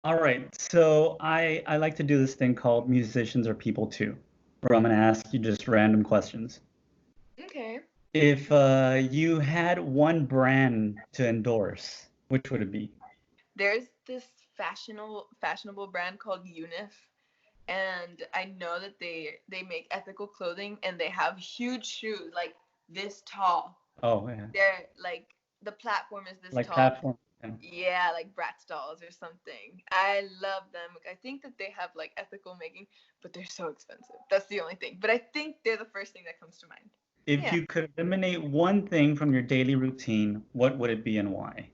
All right. So I like to do this thing called Musicians Are People Too, where I'm gonna ask you just random questions. Okay. If you had one brand to endorse, which would it be? There's this fashionable brand called Unif, and I know that they make ethical clothing and they have huge shoes like this tall. Oh, yeah. They're like the platform is this Like tall. platform. Yeah. Yeah, like Bratz dolls or something. I love them. Like, I think that they have like ethical making, but they're so expensive. That's the only thing. But I think they're the first thing that comes to mind. If Yeah. you could eliminate one thing from your daily routine, what would it be and why?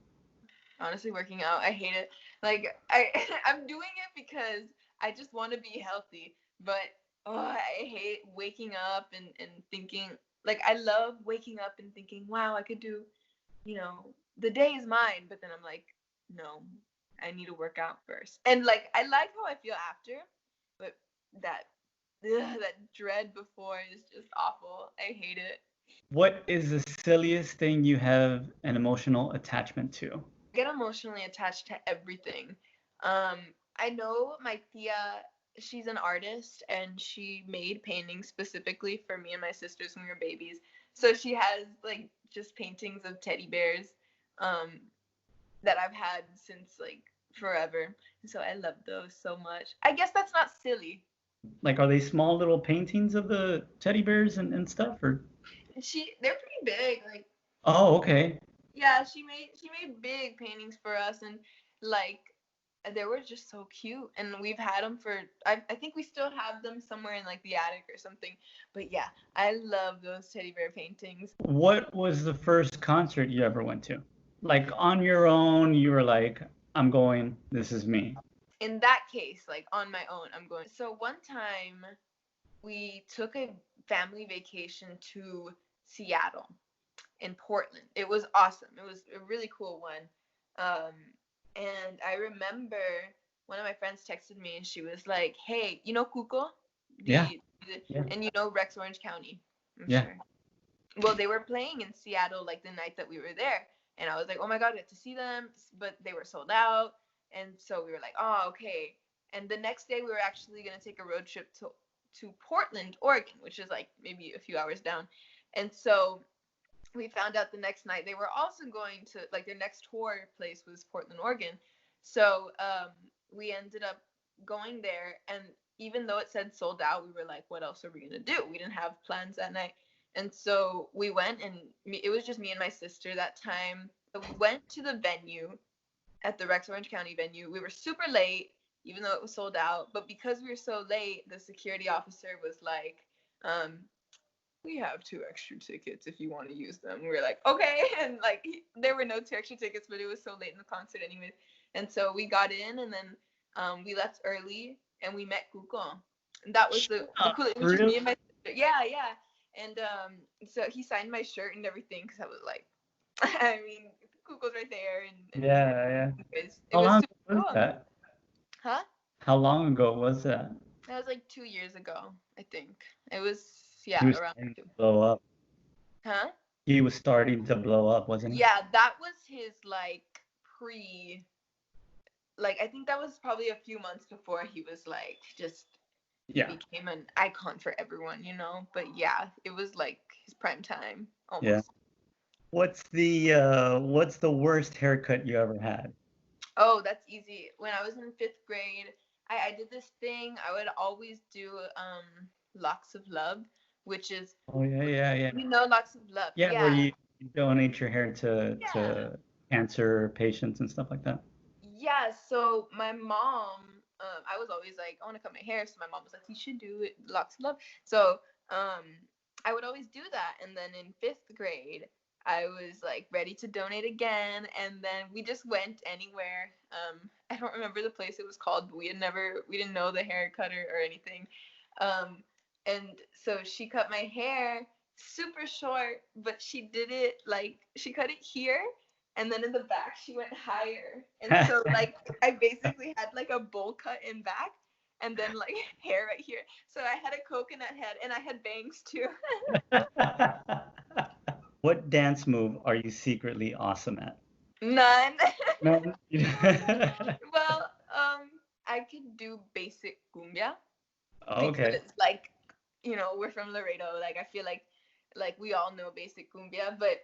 Honestly, working out, I hate it. Like I I'm doing it because I just want to be healthy, but I hate waking up and thinking like I love waking up and thinking, wow, I could do, the day is mine, but then I'm like, no, I need to work out first. And like I like how I feel after, but that that dread before is just awful. I hate it. What is the silliest thing you have an emotional attachment to? I get emotionally attached to everything. Um, I know my tia, she's an artist and she made paintings specifically for me and my sisters when we were babies. So she has like just paintings of teddy bears um, that I've had since like forever. So I love those so much. I guess that's not silly. Like, are they small little paintings of the teddy bears and stuff? Or They're pretty big. Like oh, okay. yeah, she made big paintings for us, and like they were just so cute, and we've had them for I think we still have them somewhere in like the attic or something. But yeah, I love those teddy bear paintings. What was the first concert you ever went to? Like on your own, you were like, I'm going, this is me. In that case, like on my own, I'm going. So one time we took a family vacation to Seattle in Portland. It was awesome. It was a really cool one. Um, and I remember one of my friends texted me and she was like, "Hey, you know Cuco, Yeah, the yeah, and you know Rex Orange County, I'm yeah. sure." Well, they were playing in Seattle like the night that we were there, and I was like, "Oh my god, I get to see them!" But they were sold out, and so we were like, "Oh, okay." And the next day, we were actually gonna take a road trip to Portland, Oregon, which is like maybe a few hours down, and so we found out the next night they were also going to like their next tour place was Portland, Oregon. So we ended up going there, and even though it said sold out, we were like, what else are we gonna do? We didn't have plans that night, and so we went, and it was just me and my sister that time. So we went to the venue at the Rex Orange County venue. We were super late, even though it was sold out. But because we were so late, the security officer was like, um, we have two extra tickets if you want to use them. We were like, okay. And like, there were no two extra tickets, but it was so late in the concert anyways. And so we got in, and then we left early, and we met Kuko. And that was the cool. It was just Really? me and my sister. Yeah, yeah. And so he signed my shirt and everything because I was like, I mean, Kuko's right there, and Yeah, yeah. it How was long super was cool. that? Huh? How long ago was that? That was like 2 years ago, I think. It was He yeah was around starting to two. blow up. Huh? He was starting to blow up, wasn't he? Yeah, that was his like pre like I think that was probably a few months before he was like just he Yeah, became an icon for everyone. But yeah, it was like his prime time yeah. almost. What's the worst haircut you ever had? Oh, that's easy. When I was in fifth grade, I did this thing. I would always do locks of love, which is Oh yeah, yeah, yeah. locks of love. Yeah, where Yeah. you donate your hair to Yeah. cancer patients and stuff like that. Yeah, so my mom, I was always like, I want to cut my hair. So my mom was like, you should do it, locks of love. So um, I would always do that. And then in fifth grade, I was like ready to donate again. And then we just went anywhere. I don't remember the place it was called, but we didn't know the hair cutter or anything. Um, and so she cut my hair super short, but she did it like, she cut it here and then in the back she went higher, and so like I basically had like a bowl cut in back and then like hair right here, so I had a coconut head and I had bangs too. What dance move are you secretly awesome at? None. No. Well, Okay. because like, we're from Laredo. Like I feel like we all know basic cumbia, but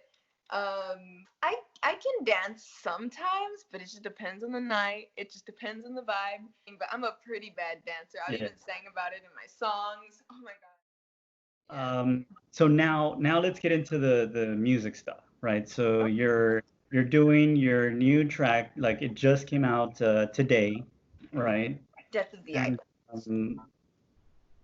I can dance sometimes, but it just depends on the night. It just depends on the vibe. But I'm a pretty bad dancer. I've Yeah. even sang about it in my songs. Oh my god. Yeah. So now let's get into the music stuff, right? So Oh, you're doing your new track, like it just came out today, right? Death of the And Idol. um,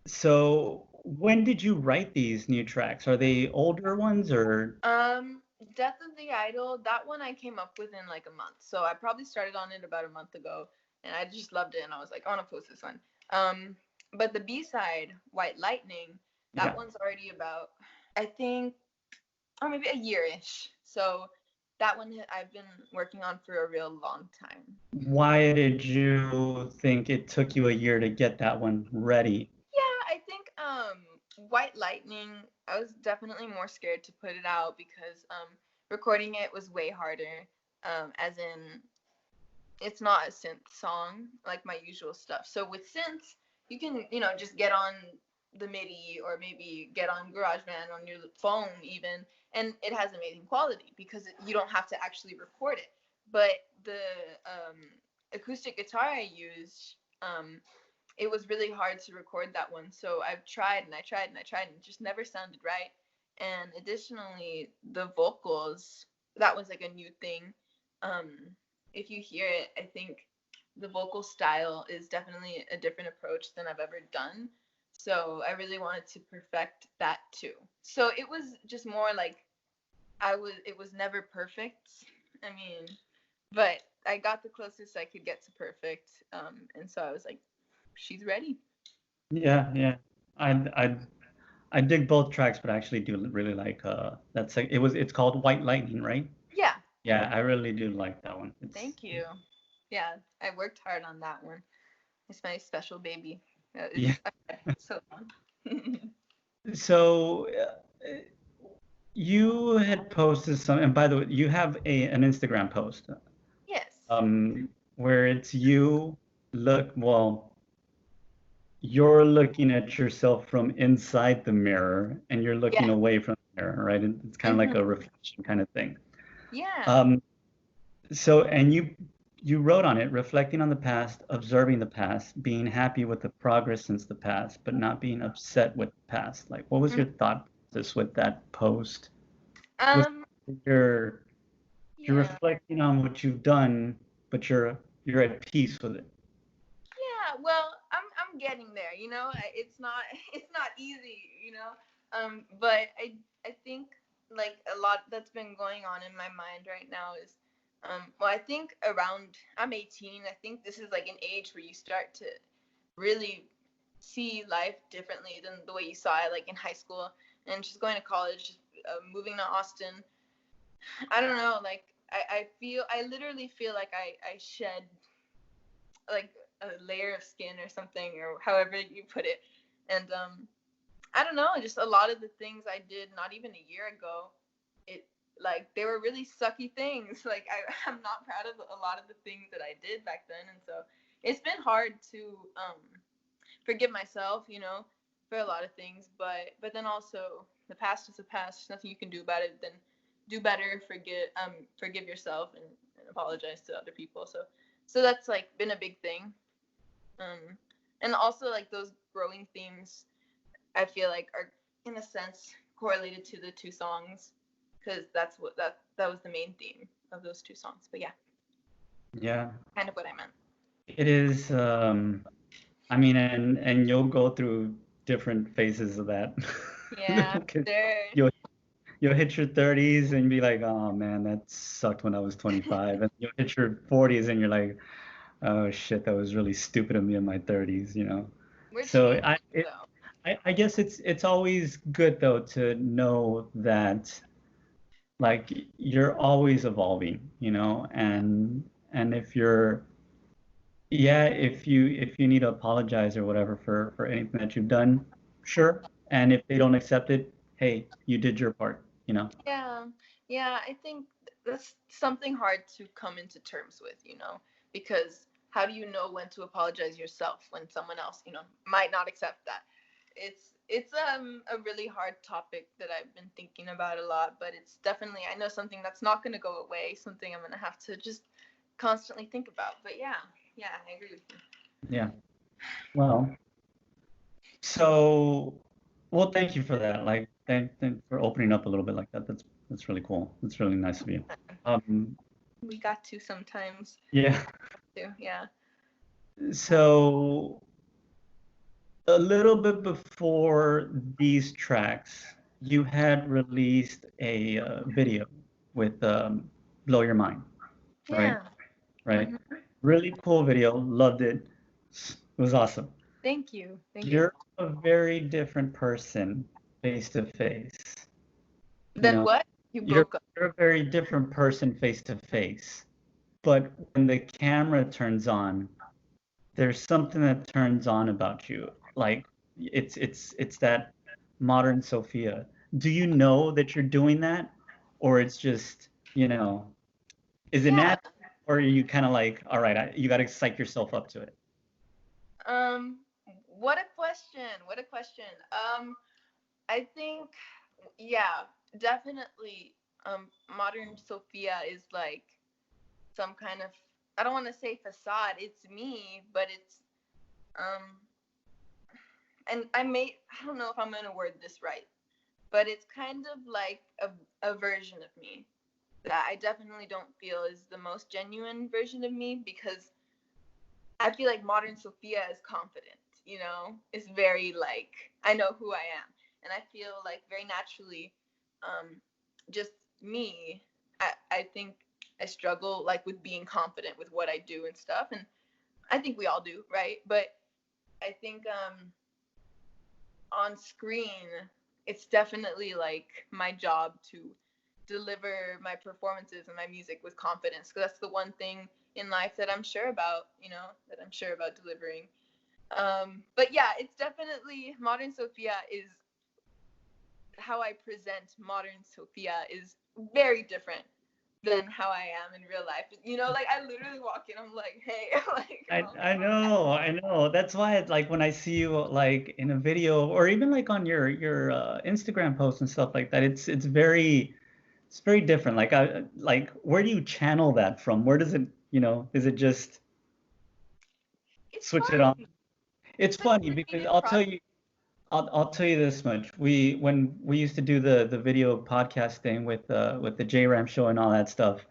so when did you write these new tracks? Are they older ones or? Um, Death of the Idol, that one I came up with in like a month. So I probably started on it about a month ago and I just loved it and I was like, I want to post this one. Um, but the B-side, White Lightning, that Yeah. one's already about, I think, or maybe a year-ish. So that one I've been working on for a real long time. Why did you think it took you a year to get that one ready? Yeah, I think White Lightning, I was definitely more scared to put it out because recording it was way harder. As in it's not a synth song like my usual stuff. So with synths, you can, just get on the MIDI or maybe get on GarageBand on your phone even, and it has amazing quality because you don't have to actually record it. But the um, acoustic guitar I used, it was really hard to record that one. So I've tried and I tried and I tried and it just never sounded right. And additionally, the vocals, that was like a new thing. Um, if you hear it, I think the vocal style is definitely a different approach than I've ever done. So I really wanted to perfect that too. So it was just more like it was never perfect. I mean, but I got the closest I could get to perfect. And so I was like, she's ready. Yeah, yeah. I I I dig both tracks, but I actually do really like that's like it's called White Lightning, right? Yeah, Yeah, I really do like that one. It's thank you. Yeah, I worked hard on that one. It's my special baby. yeah. It's so long. So you had posted some, and by the way, you have an Instagram post Yes. where it's you well, you're looking at yourself from inside the mirror and you're looking Yeah. away from the mirror, right? It's kind of like Hmm. a reflection kind of thing. Yeah. Um, and you wrote on it, reflecting on the past, observing the past, being happy with the progress since the past, but not being upset with the past. Like, what was Mm. your thought process with that post? Was Um. you're you're Yeah. reflecting on what you've done, but you're at peace with it. Yeah. Well, I'm getting there. It's not it's not easy. But I think like a lot that's been going on in my mind right now is well, I think around I'm 18. I think this is like an age where you start to really see life differently than the way you saw it like in high school and just going to college, moving to Austin. I don't know, like I literally feel like I shed like a layer of skin or something or however you put it. And I don't know, just a lot of the things I did not even a year ago, it like they were really sucky things. Like I'm not proud of a lot of the things that I did back then, and so it's been hard to forgive myself, for a lot of things. But then also the past is the past. There's nothing you can do about it. Then do better, forgive yourself, and apologize to other people. So that's like been a big thing. Um, and also like those growing themes, I feel like are in a sense correlated to the two songs because that was the main theme of those two songs. But yeah, Yeah, kind of what I meant. it is. I mean, and you'll go through different phases of that. Yeah, 'Cause sure. You'll you'll hit your 30s and be like, oh man, that sucked when I was 25. And you'll hit your 40s and you're like, oh shit, that was really stupid of me in my 30s, you know. We're So changing though. I guess it's always good though to know that like you're always evolving, you know, and if you're yeah, if you need to apologize or whatever for anything that you've done, sure. And if they don't accept it, hey, you did your part, you know. Yeah, yeah, I think that's something hard to come into terms with, because how do you know when to apologize yourself when someone else, might not accept that? It's a really hard topic that I've been thinking about a lot, but it's definitely, I know, something that's not going to go away, something I'm going to have to just constantly think about. But yeah, I agree with you. Yeah. Well, so, well, thank you for that. Like, thank for opening up a little bit like that. That's really cool. That's really nice of you. Um, We got to sometimes. yeah. Yeah. So, a little bit before these tracks, you had released a video with "Blow Your Mind," right? Yeah. Right. Hmm. Really cool video. Loved it. It was awesome. Thank you. Thank you. You're a very different person face to face. You Then know, what? You you're broke up. you're a very different person face to face. But when the camera turns on, there's something that turns on about you. Like it's that modern Sophia. Do you know that you're doing that? Or it's just, is it Yeah. natural? Or are you kind of like, all right, you got to psych yourself up to it? Um, what a question. What a question. I think, yeah, definitely. Modern Sophia is like some kind of, I don't want to say facade. It's me, but it's um, and I don't know if I'm gonna word this right, but it's kind of like a version of me that I definitely don't feel is the most genuine version of me, because I feel like modern Sophia is confident, It's very like, I know who I am. And I feel like very naturally, just me, I think I struggle like with being confident with what I do and stuff. And I think we all do, right? But I think on screen, it's definitely like my job to deliver my performances and my music with confidence, because that's the one thing in life that I'm sure about, that I'm sure about delivering. But yeah, it's definitely modern Sophia is how I present modern Sophia is very different than how I am in real life. Like I literally walk in, I'm like, hey, like, I know. That's why it's like when I see you like in a video or even like on your Instagram posts and stuff like that, it's very different. Like where do you channel that from? Where does it, is it just it's switch it on? fun. It's It's like a funny because creative I'll tell process. you I'll tell you this much. When we used to do the video podcast thing with the J Ram show and all that stuff,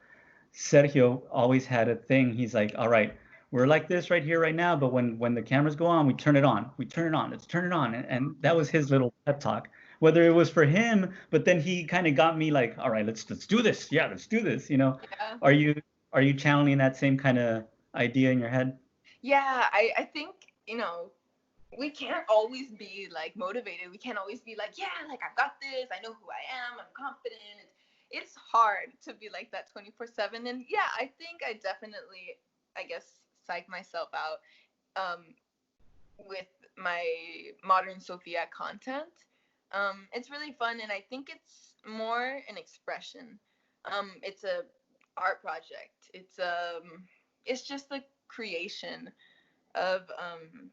Sergio always had a thing. He's like, all right, we're like this right here, right now, but when the cameras go on, we turn it on. We turn it on. Let's turn it on. And that was his little pep talk. Whether it was for him, but then he kind of got me like, all right, let's do this. Yeah, let's do this. Yeah. Are you are you channeling that same kind of idea in your head? Yeah, I think, we can't always be like motivated. We can't always be like, yeah, like I've got this. I know who I am. I'm confident. It's hard to be like that 24/7. And yeah, I think I definitely, I guess, psych myself out with my modern Sophia content. It's really fun, and I think it's more an expression. It's a art project. It's just a creation of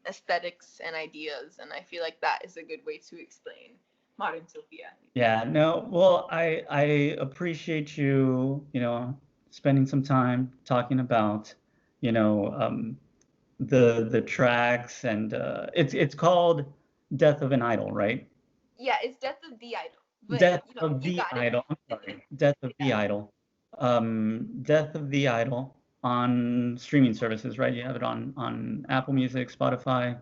aesthetics and ideas, and I feel like that is a good way to explain modern Sophia. Yeah, no, well, I appreciate you, spending some time talking about, you know, um, the tracks and it's called Death of an Idol, right? Yeah, it's Death of the Idol, but Death of you the got it. Idol. I'm sorry. Death of Yeah. the Idol. Death of the Idol on streaming services, right? You have it on Apple Music, Spotify.